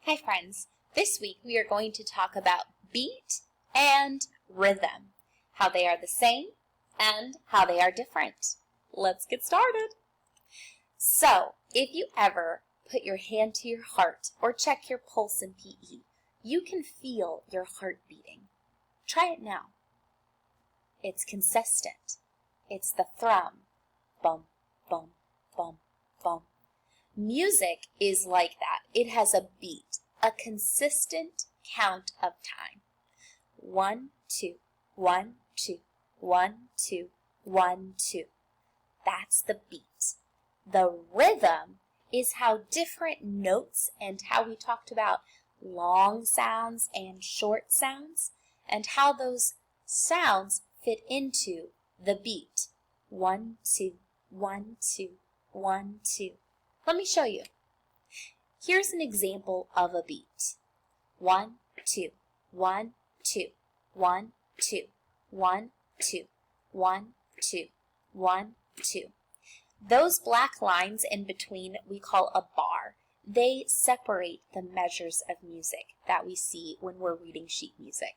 Hi friends, this week we are going to talk about beat and rhythm, how they are the same and how they are different. Let's get started. So, if you ever put your hand to your heart or check your pulse in PE, you can feel your heart beating. Try it now. It's consistent. It's the thrum. Bum, bum, bum, bum. Music is like that. It has a beat, a consistent count of time. 1, 2, 1, 2, 1, 2, 1, 2. That's the beat. The rhythm is how different notes and how we talked about long sounds and short sounds and how those sounds fit into the beat. 1, 2, 1, 2, 1, 2. Let me show you. Here's an example of a beat. 1, 2, 1, 2, 1, 2, 1, 2, 1, 2, 1, 2. Those black lines in between we call a bar. They separate the measures of music that we see when we're reading sheet music.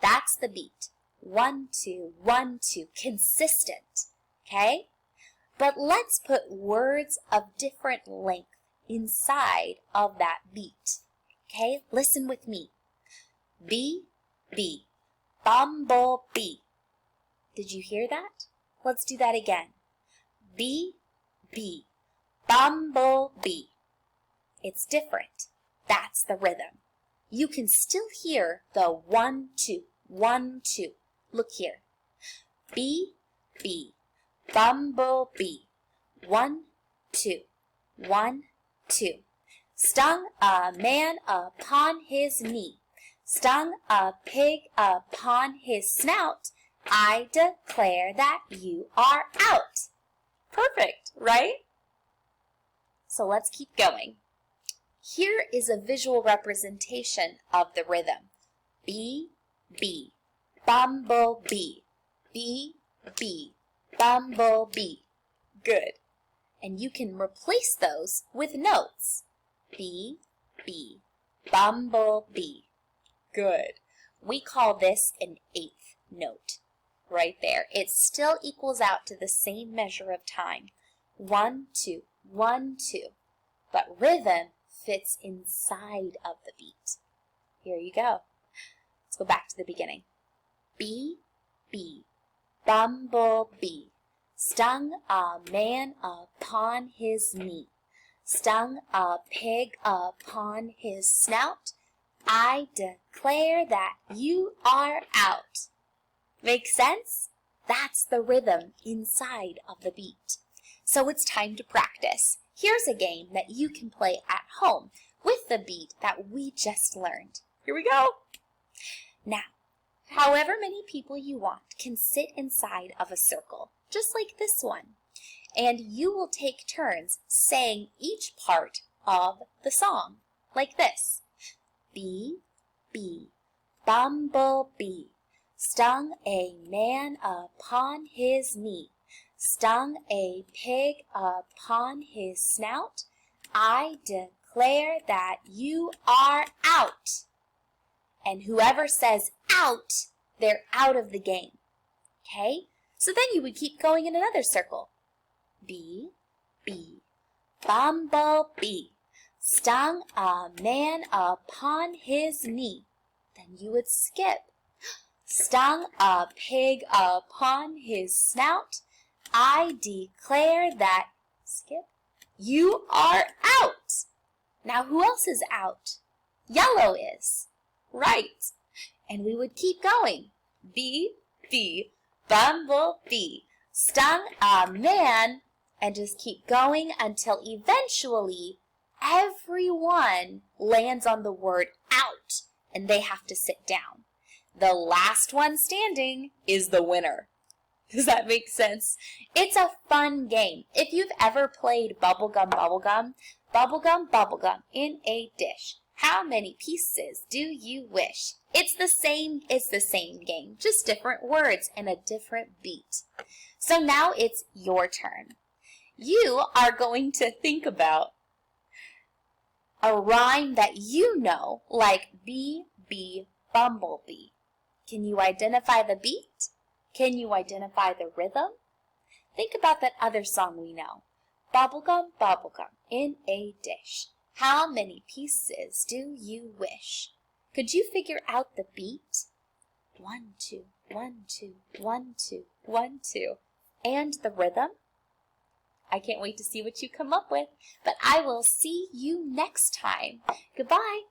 That's the beat. 1, 2, 1, 2, consistent, okay? But let's put words of different length inside of that beat. Okay, listen with me. Bee, bee, bumblebee. Did you hear that? Let's do that again. Bee, bee, bumblebee. It's different. That's the rhythm. You can still hear the 1, 2, 1, 2. Look here. Bee, bee. Bumblebee. 1, 2, 1, 2. Stung a man upon his knee. Stung a pig upon his snout. I declare that you are out. Perfect, right? So let's keep going. Here is a visual representation of the rhythm. Bee, bee, bumblebee, bee, bee. Bumblebee. Good. And you can replace those with notes. Bee, bee, bumblebee. Good. We call this an eighth note. Right there. It still equals out to the same measure of time. 1, 2, 1, 2. But rhythm fits inside of the beat. Here you go. Let's go back to the beginning. Bee, bee. Bumblebee. Stung a man upon his knee. Stung a pig upon his snout. I declare that you are out. Make sense? That's the rhythm inside of the beat. So it's time to practice. Here's a game that you can play at home with the beat that we just learned. Here we go. Now, however many people you want can sit inside of a circle, just like this one. And you will take turns saying each part of the song, like this. Bee, bee, bumblebee, stung a man upon his knee, stung a pig upon his snout. I declare that you are out. And whoever says out, they're out of the game. Okay? So then you would keep going in another circle. Bee, bee, bumblebee, stung a man upon his knee. Then you would skip. Stung a pig upon his snout. I declare that, skip, you are out. Now who else is out? Yellow is. Right. And we would keep going. Bee, bee, bumblebee, stung a man, and just keep going until eventually everyone lands on the word out, and they have to sit down. The last one standing is the winner. Does that make sense? It's a fun game. If you've ever played bubblegum, bubblegum, bubblegum, bubblegum in a dish, how many pieces do you wish? It's the same game, just different words and a different beat. So now it's your turn. You are going to think about a rhyme that you know, like bee, bee, bumblebee. Can you identify the beat? Can you identify the rhythm? Think about that other song we know. Bubblegum, bubblegum, in a dish. How many pieces do you wish? Could you figure out the beat? 1, 2, 1, 2, 1, 2, 1, 2. And the rhythm? I can't wait to see what you come up with, but I will see you next time. Goodbye.